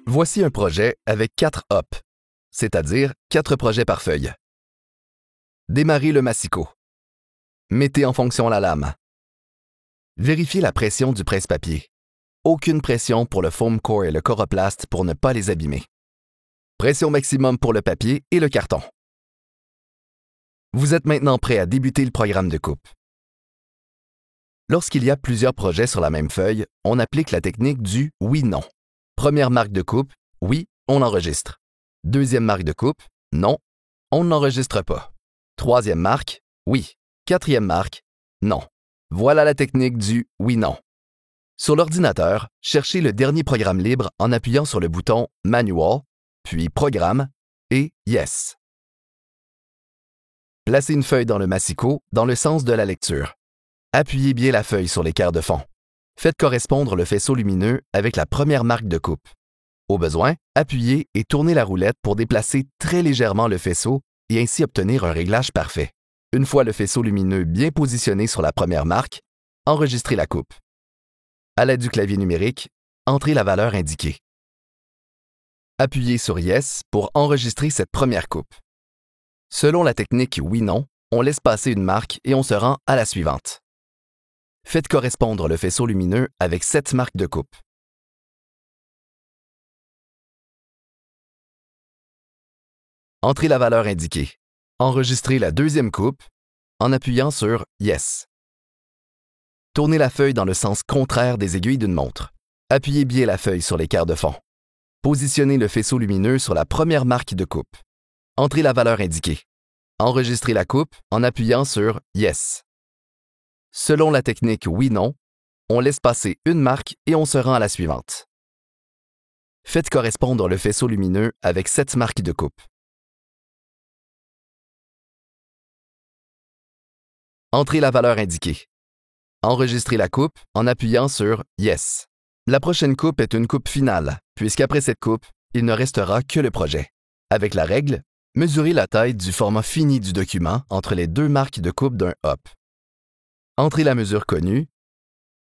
Voici un projet avec 4 hops, c'est-à-dire 4 projets par feuille. Démarrez le massicot. Mettez en fonction la lame. Vérifiez la pression du presse-papier. Aucune pression pour le foam core et le coroplast pour ne pas les abîmer. Pression maximum pour le papier et le carton. Vous êtes maintenant prêt à débuter le programme de coupe. Lorsqu'il y a plusieurs projets sur la même feuille, on applique la technique du oui-non. Première marque de coupe, oui, on enregistre. Deuxième marque de coupe, non, on n'enregistre pas. Troisième marque, oui. Quatrième marque, non. Voilà la technique du oui-non. Sur l'ordinateur, cherchez le dernier programme libre en appuyant sur le bouton Manual, puis Programme et Yes. Placez une feuille dans le massicot dans le sens de la lecture. Appuyez bien la feuille sur l'équerre de fond. Faites correspondre le faisceau lumineux avec la première marque de coupe. Au besoin, appuyez et tournez la roulette pour déplacer très légèrement le faisceau et ainsi obtenir un réglage parfait. Une fois le faisceau lumineux bien positionné sur la première marque, enregistrez la coupe. À l'aide du clavier numérique, entrez la valeur indiquée. Appuyez sur Yes pour enregistrer cette première coupe. Selon la technique oui-non, on laisse passer une marque et on se rend à la suivante. Faites correspondre le faisceau lumineux avec cette marque de coupe. Entrez la valeur indiquée. Enregistrez la deuxième coupe en appuyant sur Yes. Tournez la feuille dans le sens contraire des aiguilles d'une montre. Appuyez bien la feuille sur l'équerre de fond. Positionnez le faisceau lumineux sur la première marque de coupe. Entrez la valeur indiquée. Enregistrez la coupe en appuyant sur Yes. Selon la technique oui-non, on laisse passer une marque et on se rend à la suivante. Faites correspondre le faisceau lumineux avec cette marque de coupe. Entrez la valeur indiquée. Enregistrez la coupe en appuyant sur Yes. La prochaine coupe est une coupe finale, puisqu'après cette coupe, il ne restera que le projet. Avec la règle, mesurez la taille du format fini du document entre les deux marques de coupe d'un hop. Entrez la mesure connue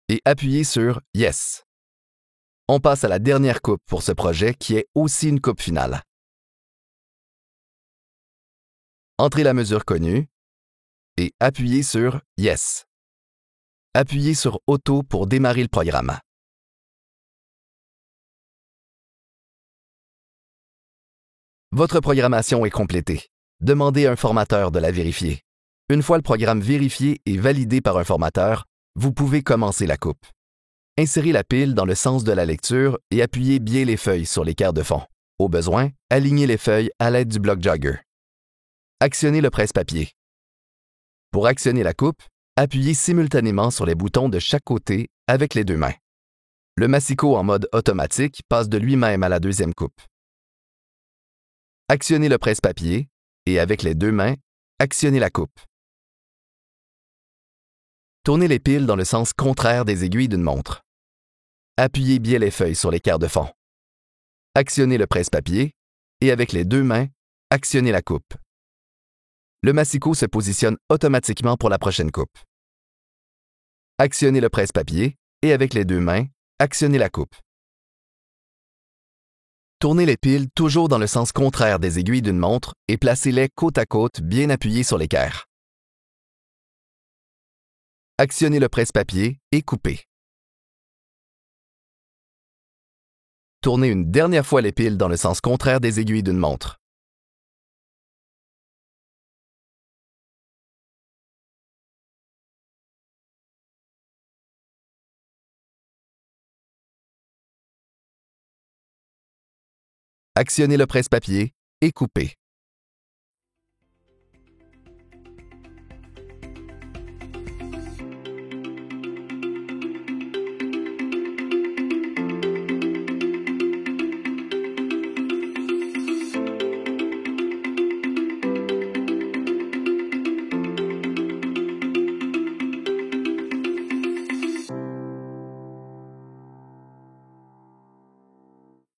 et appuyez sur Yes. On passe à la dernière coupe pour ce projet qui est aussi une coupe finale. Entrez la mesure connue et appuyez sur Yes. Appuyez sur Auto pour démarrer le programme. Votre programmation est complétée. Demandez à un formateur de la vérifier. Une fois le programme vérifié et validé par un formateur, vous pouvez commencer la coupe. Insérez la pile dans le sens de la lecture et appuyez bien les feuilles sur l'équerre de fond. Au besoin, alignez les feuilles à l'aide du bloc jogger. Actionnez le presse-papier. Pour actionner la coupe, appuyez simultanément sur les boutons de chaque côté avec les deux mains. Le massicot en mode automatique passe de lui-même à la deuxième coupe. Actionnez le presse-papier et avec les deux mains, actionnez la coupe. Tournez les piles dans le sens contraire des aiguilles d'une montre. Appuyez bien les feuilles sur l'équerre de fond. Actionnez le presse-papier et avec les deux mains, actionnez la coupe. Le massicot se positionne automatiquement pour la prochaine coupe. Actionnez le presse-papier et avec les deux mains, actionnez la coupe. Tournez les piles toujours dans le sens contraire des aiguilles d'une montre et placez-les côte à côte bien appuyées sur l'équerre. Actionnez le presse-papier et coupez. Tournez une dernière fois les piles dans le sens contraire des aiguilles d'une montre. Actionnez le presse-papier et coupez.